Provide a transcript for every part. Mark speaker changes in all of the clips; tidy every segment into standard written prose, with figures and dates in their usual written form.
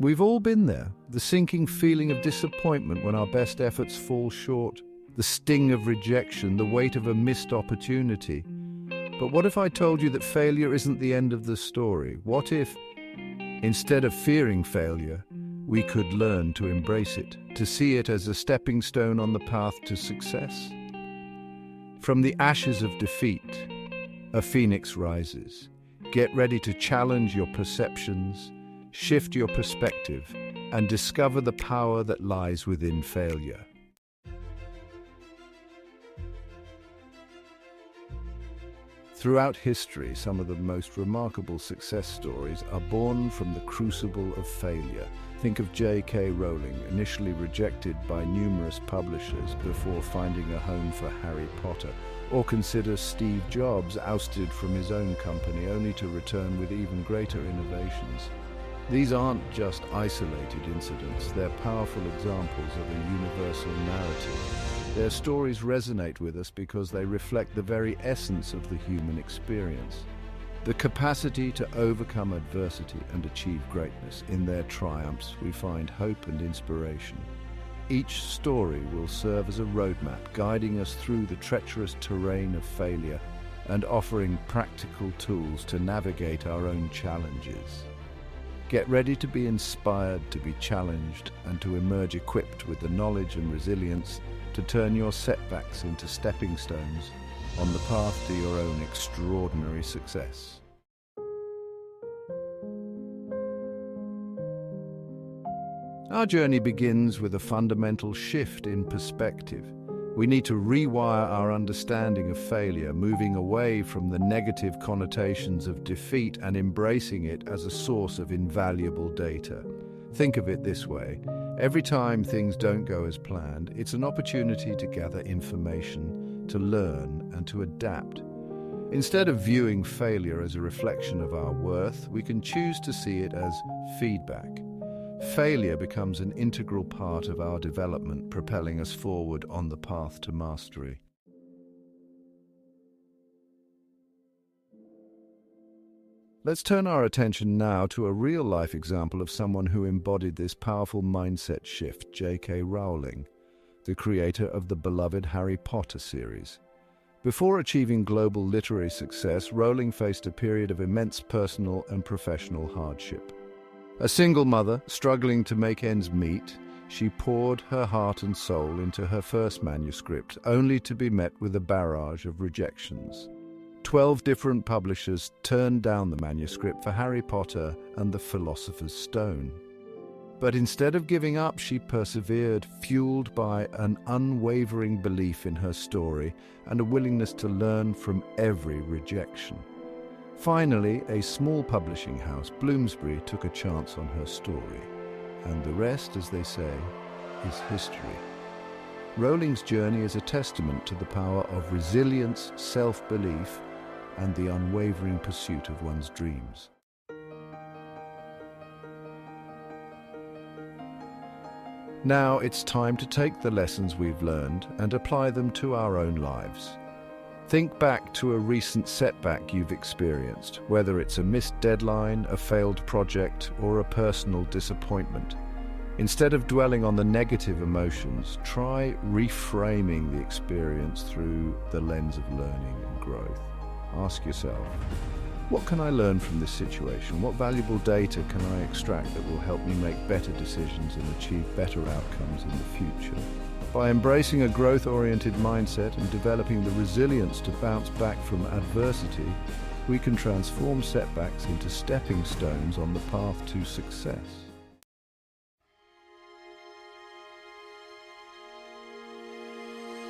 Speaker 1: We've all been there, the sinking feeling of disappointment when our best efforts fall short, the sting of rejection, the weight of a missed opportunity. But what if I told you that failure isn't the end of the story? What if, instead of fearing failure, we could learn to embrace it, to see it as a stepping stone on the path to success? From the ashes of defeat, a phoenix rises. Get ready to challenge your perceptions, shift your perspective, and discover the power that lies within failure. Throughout history, some of the most remarkable success stories are born from the crucible of failure. Think of J.K. Rowling, initially rejected by numerous publishers before finding a home for Harry Potter. Or consider Steve Jobs, ousted from his own company only to return with even greater innovations. These aren't just isolated incidents, they're powerful examples of a universal narrative. Their stories resonate with us because they reflect the very essence of the human experience. The capacity to overcome adversity and achieve greatness. In their triumphs, we find hope and inspiration. Each story will serve as a roadmap, guiding us through the treacherous terrain of failure and offering practical tools to navigate our own challenges. Get ready to be inspired, to be challenged, and to emerge equipped with the knowledge and resilience to turn your setbacks into stepping stones on the path to your own extraordinary success. Our journey begins with a fundamental shift in perspective. We need to rewire our understanding of failure, moving away from the negative connotations of defeat and embracing it as a source of invaluable data. Think of it this way. Every time things don't go as planned, it's an opportunity to gather information, to learn, and to adapt. Instead of viewing failure as a reflection of our worth, we can choose to see it as feedback. Failure becomes an integral part of our development, propelling us forward on the path to mastery. Let's turn our attention now to a real-life example of someone who embodied this powerful mindset shift, J.K. Rowling, the creator of the beloved Harry Potter series. Before achieving global literary success, Rowling faced a period of immense personal and professional hardship. A single mother, struggling to make ends meet, she poured her heart and soul into her first manuscript, only to be met with a barrage of rejections. 12 different publishers turned down the manuscript for Harry Potter and the Philosopher's Stone. But instead of giving up, she persevered, fueled by an unwavering belief in her story and a willingness to learn from every rejection. Finally, a small publishing house, Bloomsbury, took a chance on her story. And the rest, as they say, is history. Rowling's journey is a testament to the power of resilience, self-belief, and the unwavering pursuit of one's dreams. Now it's time to take the lessons we've learned and apply them to our own lives. Think back to a recent setback you've experienced, whether it's a missed deadline, a failed project, or a personal disappointment. Instead of dwelling on the negative emotions, try reframing the experience through the lens of learning and growth. Ask yourself, what can I learn from this situation? What valuable data can I extract that will help me make better decisions and achieve better outcomes in the future? By embracing a growth-oriented mindset and developing the resilience to bounce back from adversity, we can transform setbacks into stepping stones on the path to success.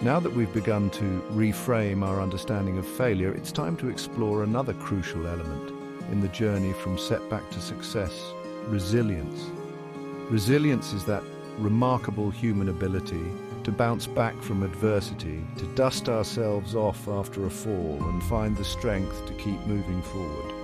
Speaker 1: Now that we've begun to reframe our understanding of failure, it's time to explore another crucial element in the journey from setback to success: resilience. Resilience is that remarkable human ability to bounce back from adversity, to dust ourselves off after a fall and find the strength to keep moving forward.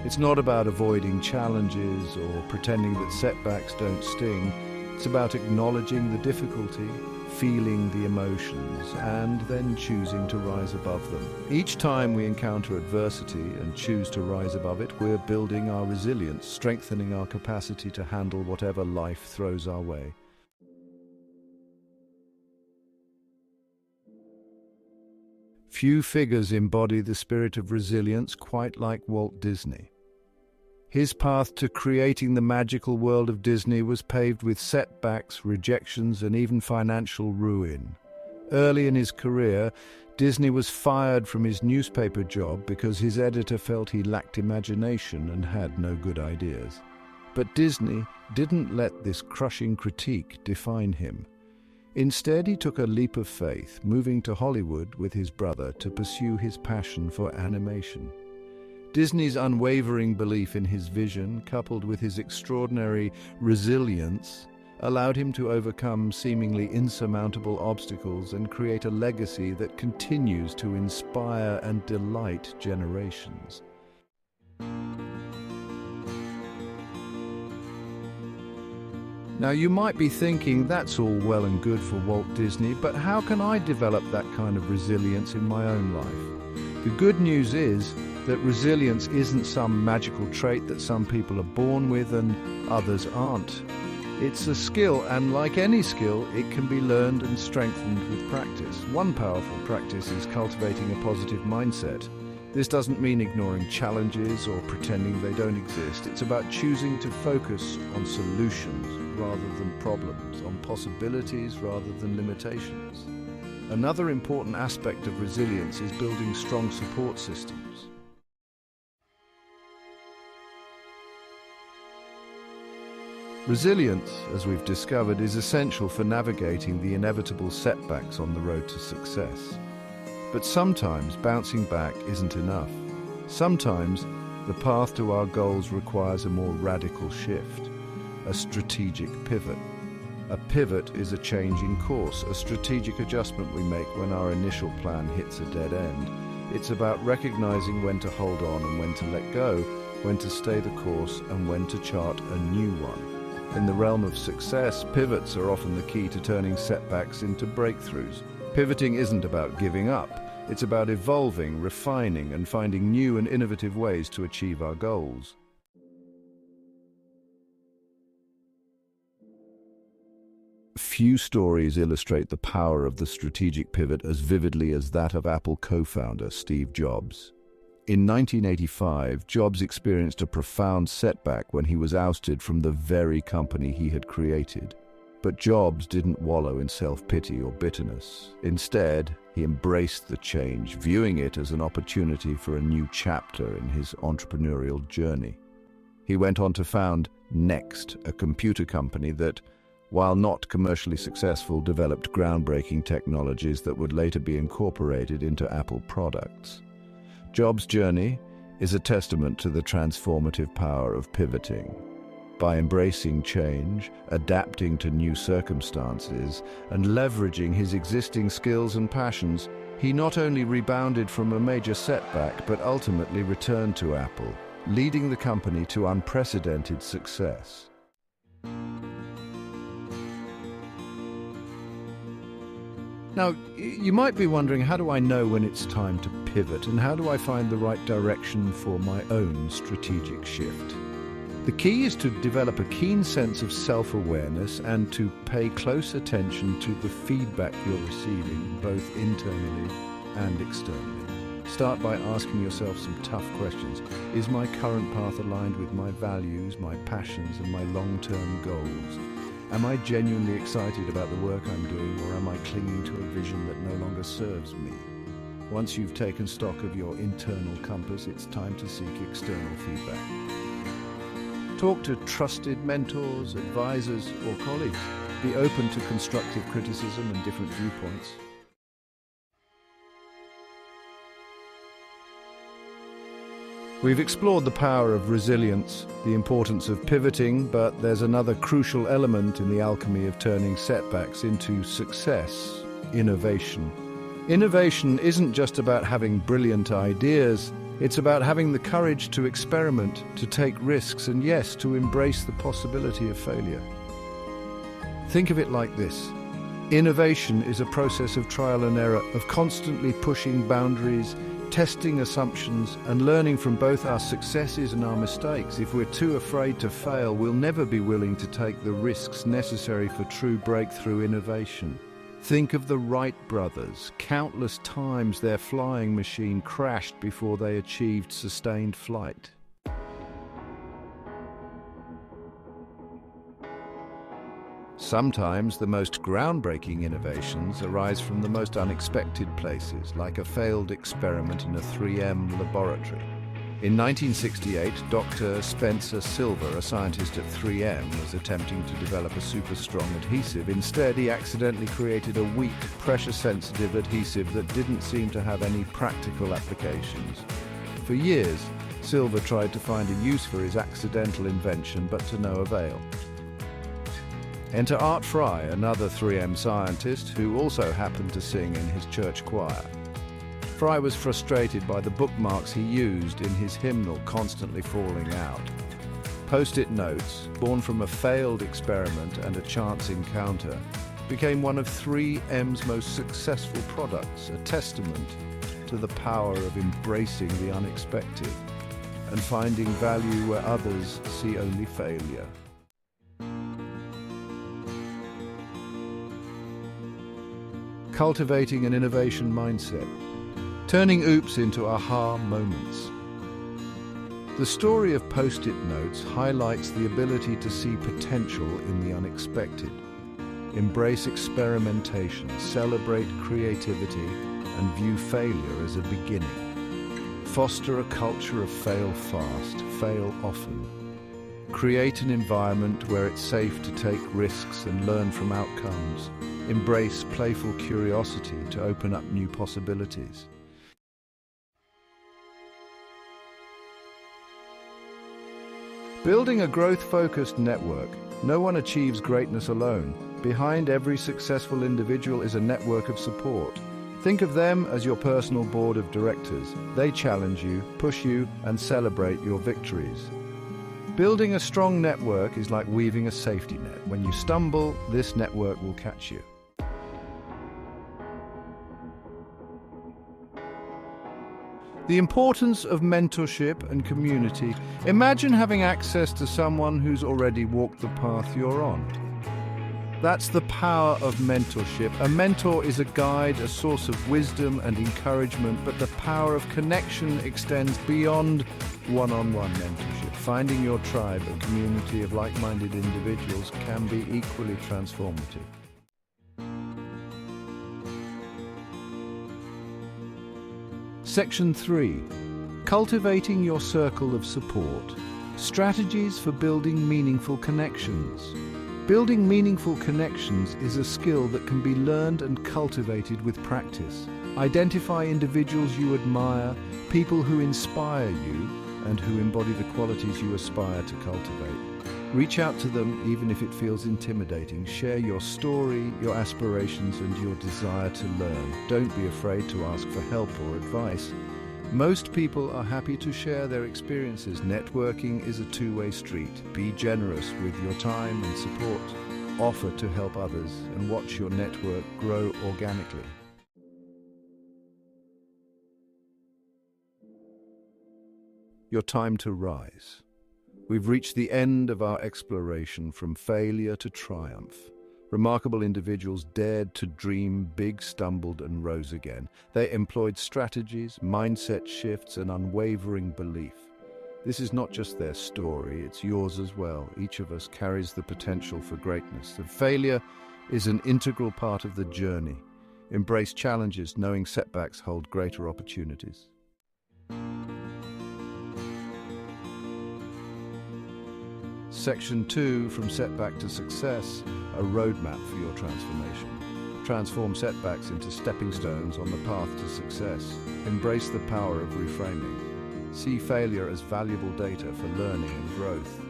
Speaker 1: It's not about avoiding challenges or pretending that setbacks don't sting. It's about acknowledging the difficulty, feeling the emotions, and then choosing to rise above them. Each time we encounter adversity and choose to rise above it, we're building our resilience, strengthening our capacity to handle whatever life throws our way. Few figures embody the spirit of resilience quite like Walt Disney. His path to creating the magical world of Disney was paved with setbacks, rejections, and even financial ruin. Early in his career, Disney was fired from his newspaper job because his editor felt he lacked imagination and had no good ideas. But Disney didn't let this crushing critique define him. Instead, he took a leap of faith, moving to Hollywood with his brother to pursue his passion for animation. Disney's unwavering belief in his vision, coupled with his extraordinary resilience, allowed him to overcome seemingly insurmountable obstacles and create a legacy that continues to inspire and delight generations. Now, you might be thinking, that's all well and good for Walt Disney, but how can I develop that kind of resilience in my own life? The good news is that resilience isn't some magical trait that some people are born with and others aren't. It's a skill, and like any skill, it can be learned and strengthened with practice. One powerful practice is cultivating a positive mindset. This doesn't mean ignoring challenges or pretending they don't exist. It's about choosing to focus on solutions rather than problems, on possibilities rather than limitations. Another important aspect of resilience is building strong support systems. Resilience, as we've discovered, is essential for navigating the inevitable setbacks on the road to success. But sometimes bouncing back isn't enough. Sometimes the path to our goals requires a more radical shift, a strategic pivot. A pivot is a change in course, a strategic adjustment we make when our initial plan hits a dead end. It's about recognizing when to hold on and when to let go, when to stay the course and when to chart a new one. In the realm of success, pivots are often the key to turning setbacks into breakthroughs. Pivoting isn't about giving up. It's about evolving, refining, and finding new and innovative ways to achieve our goals. Few stories illustrate the power of the strategic pivot as vividly as that of Apple co-founder Steve Jobs. In 1985, Jobs experienced a profound setback when he was ousted from the very company he had created. But Jobs didn't wallow in self-pity or bitterness. Instead, he embraced the change, viewing it as an opportunity for a new chapter in his entrepreneurial journey. He went on to found Next, a computer company that, while not commercially successful, developed groundbreaking technologies that would later be incorporated into Apple products. Jobs' journey is a testament to the transformative power of pivoting. By embracing change, adapting to new circumstances, and leveraging his existing skills and passions, he not only rebounded from a major setback, but ultimately returned to Apple, leading the company to unprecedented success. Now, you might be wondering, how do I know when it's time to pivot, and how do I find the right direction for my own strategic shift? The key is to develop a keen sense of self-awareness and to pay close attention to the feedback you're receiving, both internally and externally. Start by asking yourself some tough questions. Is my current path aligned with my values, my passions, and my long-term goals? Am I genuinely excited about the work I'm doing, or am I clinging to a vision that no longer serves me? Once you've taken stock of your internal compass, it's time to seek external feedback. Talk to trusted mentors, advisors, or colleagues. Be open to constructive criticism and different viewpoints. We've explored the power of resilience, the importance of pivoting, but there's another crucial element in the alchemy of turning setbacks into success: innovation. Innovation isn't just about having brilliant ideas, it's about having the courage to experiment, to take risks, and yes, to embrace the possibility of failure. Think of it like this. Innovation is a process of trial and error, of constantly pushing boundaries, testing assumptions, and learning from both our successes and our mistakes. If we're too afraid to fail, we'll never be willing to take the risks necessary for true breakthrough innovation. Think of the Wright brothers. Countless times their flying machine crashed before they achieved sustained flight. Sometimes the most groundbreaking innovations arise from the most unexpected places, like a failed experiment in a 3M laboratory. In 1968, Dr. Spencer Silver, a scientist at 3M, was attempting to develop a super-strong adhesive. Instead, he accidentally created a weak, pressure-sensitive adhesive that didn't seem to have any practical applications. For years, Silver tried to find a use for his accidental invention, but to no avail. Enter Art Fry, another 3M scientist who also happened to sing in his church choir. Fry was frustrated by the bookmarks he used in his hymnal constantly falling out. Post-it notes, born from a failed experiment and a chance encounter, became one of 3M's most successful products, a testament to the power of embracing the unexpected and finding value where others see only failure. Cultivating an innovation mindset, turning oops into aha moments. The story of Post-it notes highlights the ability to see potential in the unexpected. Embrace experimentation, celebrate creativity, and view failure as a beginning. Foster a culture of fail fast, fail often. Create an environment where it's safe to take risks and learn from outcomes. Embrace playful curiosity to open up new possibilities. Building a growth-focused network. No one achieves greatness alone. Behind every successful individual is a network of support. Think of them as your personal board of directors. They challenge you, push you, and celebrate your victories. Building a strong network is like weaving a safety net. When you stumble, this network will catch you. The importance of mentorship and community. Imagine having access to someone who's already walked the path you're on. That's the power of mentorship. A mentor is a guide, a source of wisdom and encouragement, but the power of connection extends beyond one-on-one mentorship. Finding your tribe, a community of like-minded individuals, can be equally transformative. Section 3. Cultivating your circle of support. Strategies for building meaningful connections. Building meaningful connections is a skill that can be learned and cultivated with practice. Identify individuals you admire, people who inspire you, and who embody the qualities you aspire to cultivate. Reach out to them even if it feels intimidating. Share your story, your aspirations, and your desire to learn. Don't be afraid to ask for help or advice. Most people are happy to share their experiences. Networking is a two-way street. Be generous with your time and support. Offer to help others and watch your network grow organically. Your time to rise. We've reached the end of our exploration from failure to triumph. Remarkable individuals dared to dream big, stumbled, and rose again. They employed strategies, mindset shifts, and unwavering belief. This is not just their story, it's yours as well. Each of us carries the potential for greatness. And failure is an integral part of the journey. Embrace challenges, knowing setbacks hold greater opportunities. Section 2, From Setback to Success, a roadmap for your transformation. Transform setbacks into stepping stones on the path to success. Embrace the power of reframing. See failure as valuable data for learning and growth.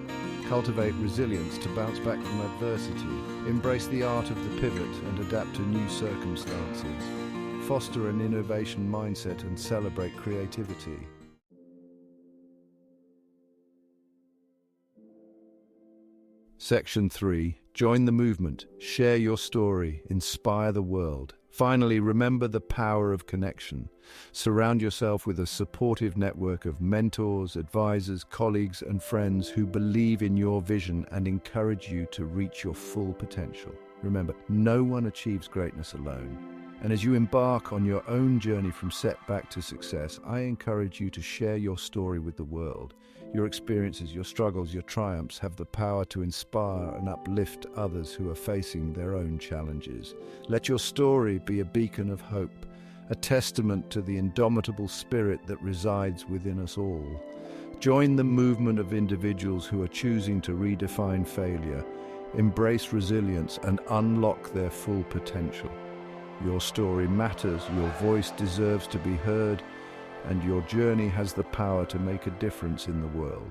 Speaker 1: Cultivate resilience to bounce back from adversity. Embrace the art of the pivot and adapt to new circumstances. Foster an innovation mindset and celebrate creativity. Section 3. Join the movement, share your story, inspire the world. Finally, remember the power of connection. Surround yourself with a supportive network of mentors, advisors, colleagues, and friends who believe in your vision and encourage you to reach your full potential. Remember, no one achieves greatness alone. And as you embark on your own journey from setback to success, I encourage you to share your story with the world. Your experiences, your struggles, your triumphs have the power to inspire and uplift others who are facing their own challenges. Let your story be a beacon of hope, a testament to the indomitable spirit that resides within us all. Join the movement of individuals who are choosing to redefine failure, embrace resilience, and unlock their full potential. Your story matters, your voice deserves to be heard, and your journey has the power to make a difference in the world.